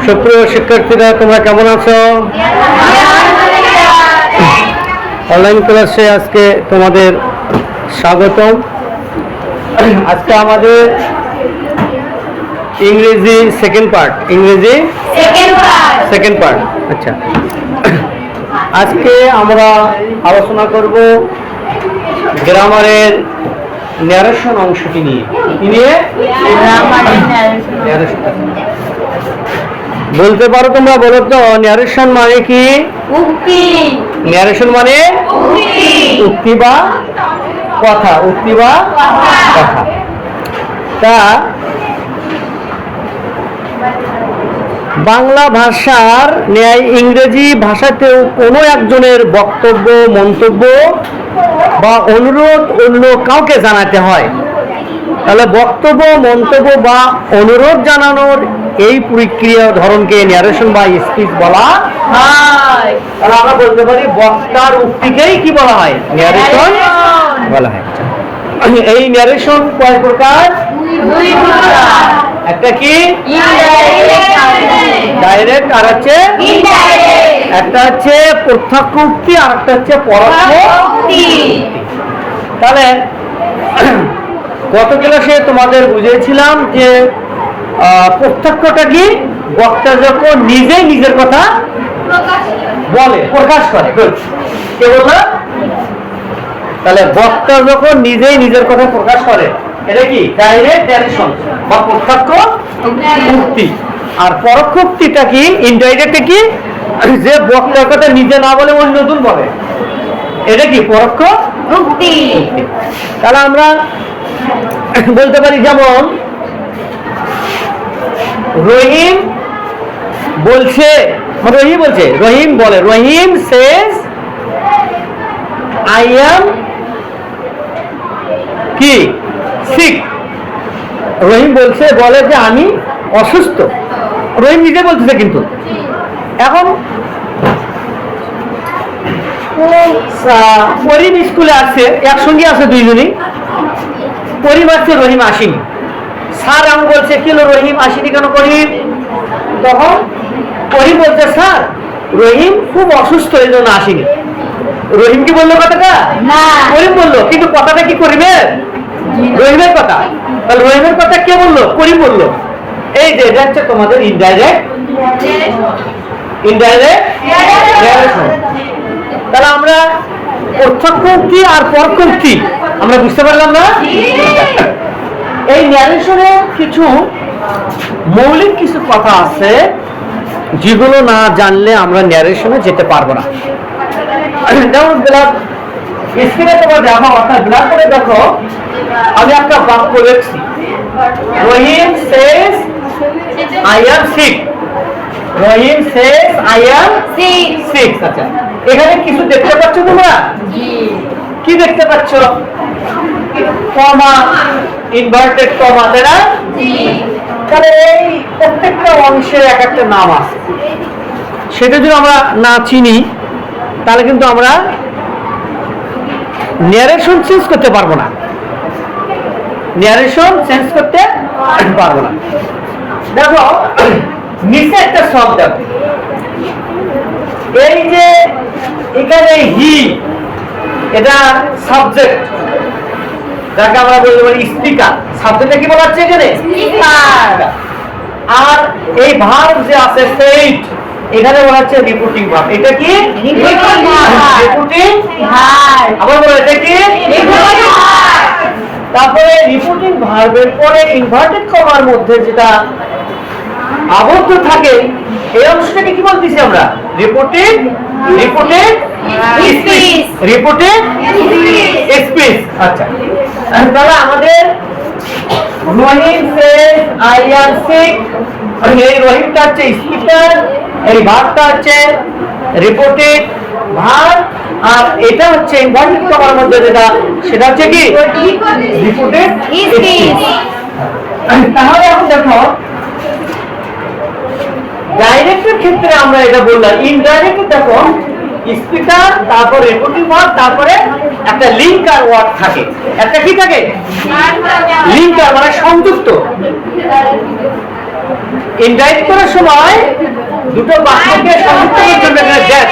সুপ্রিয় শিক্ষার্থীরা, তোমরা কেমন আছো? অনলাইন ক্লাসে আজকে তোমাদের স্বাগতম। আজকে আমাদের ইংরেজি সেকেন্ড পার্ট। আচ্ছা, আজকে আমরা আলোচনা করব গ্রামারের ন্যারেশন অংশটি নিয়ে। বলতে পারো তোমরা? বলো তো, ন্যারেশন মানে কি? ন্যারেশন মানে উক্তি বা কথা। তা বাংলা ভাষার ন্যায় ইংরেজি ভাষাতেও কোনো একজনের বক্তব্য, মন্তব্য বা অনুরোধ অন্য কাউকে জানাতে হয়। তাহলে বক্তব্য, মন্তব্য বা অনুরোধ জানানোর এই প্রক্রিয়া ধরনকে ন্যারেশন বা স্পিচ বলা হয়। তাহলে আমরা বলতে পারি বক্তার উক্তিকেই কি বলা হয়? ন্যারেশন বলা হয়। এই ন্যারেশন কয় প্রকার? একটা কি ডাইরেক্ট, আর হচ্ছে একটা হচ্ছে প্রত্যক্ষ উক্তি, আর একটা হচ্ছে পরোক্ষ উক্তি। তাহলে গত ক্লাসে তোমাদের বুঝিয়েছিলাম যে প্রত্যক্ষটা কি? বক্তা যখন নিজেই নিজের কথা বলে, প্রকাশ করে। কে বললো? তাহলে বক্তা যখন নিজেই নিজের কথা প্রকাশ করে, এটা কি ডাইরেক্ট ন্যারেশন বা প্রত্যক্ষ উক্তি। আর পরোক্ষ উক্তিটা কি? ইনডাইরেক্ট কি? যে বক্তার কথা নিজে না বলে অন্য নতুন বলে, এটা কি পরোক্ষ উক্তি। তাহলে আমরা বলতে পারি, যেমন রহিম বলছে, রহিম বলে, রহিম সেজ আই এম কি সিক। রহিম বলে যে আমি অসুস্থ। রহিম নিজে বলতেছে, কিন্তু এখন করিম স্কুলে আসছে, একসঙ্গে আছে দুইজনই। করিম আসছে, রহিম আসেনি। স্যার আমি বলছে, কি হলো রহিম আসেনি কেন করিম? তখন করিম বলছে, স্যার রহিম খুব অসুস্থ, এই জন্য আসেনি। রহিম কি বললো কথাটা? করিম বললো, কিন্তু কথাটা কি করিমের? রহিমের কথা। তাহলে রহিমের কথা কে বললো? করিম বললো। এই যে এটা হচ্ছে তোমাদের ইনডাইরেক্ট। তাহলে আমরা প্রত্যক্ষ উক্তি আর পরোক্ষ উক্তি আমরা বুঝতে পারলাম না? এই ন্যারেশনে কিছু মৌলিক কিছু কথা আছে যেগুলো না জানলে আমরা ন্যারেশনে যেতে পারবো না। যেমন স্ক্রিনে তোমার দেখো, অর্থাৎ ব্ল্যাক করে দেখো, আমি একটা বাক্য লিখছি, Rahim says I am sick. Rahim says I am sick. আচ্ছা, এখানে কিছু দেখতে পাচ্ছ তোমরা? কি দেখতে পাচ্ছ? কমা, ইনভার্টেড কমা, তাই না? তাহলে এই প্রত্যেকটা অংশের এক একটা নাম আছে। সেটা যদি আমরা না চিনি, তাহলে কিন্তু আমরা ন্যারেশন চেঞ্জ করতে পারবো না। দেখো নিচে একটা শব্দ, এই যে এখানে হি, এটা সাবজেক্ট, যাকে আমরা বলতে পারি স্পিকার। সাবজেক্টটা কি বলা হচ্ছে এখানে? স্পিকার। আর এই ভার্ব যে আছে সেইড, এখানে বলা হচ্ছে রিপোর্টিং ভার্ব। এটা কি? Reporting verb. আবার বলো, এটা কি? Reporting verb. তারপরে রিপোর্টিং ভার্বের পরে ইনভার্টেড কমার মধ্যে যেটা আবদ্ধ থাকে, এই অংশটাকে কি বলতেছি আমরা? Reported speech. আচ্ছা, তাহলে আমাদের রহিম সেজ আই এম সিক, এই রহিমটা হচ্ছে স্পিকার, এই ভার্বটা হচ্ছে রিপোর্টেড ভার্ব, আর এটা হচ্ছে ইনভার্টেড কমার মধ্যে যেটা, সেটা হচ্ছে কি? Reported speech. তাহলে এখন দেখো, ডাইরেক্টের ক্ষেত্রে আমরা এটা বললাম। ইনডাইরেক্ট দেখো, স্পিকার, তারপর রেকর্ডিং ওয়ার্ড, তারপরে একটা লিঙ্কার ওয়ার্ড থাকে। একটা কি থাকে? লিঙ্কার মানে সংযুক্ত। ইনডাইরেক্ট করার সময় দুটো বাক্যকে সংযুক্ত করার জন্য দ্যাট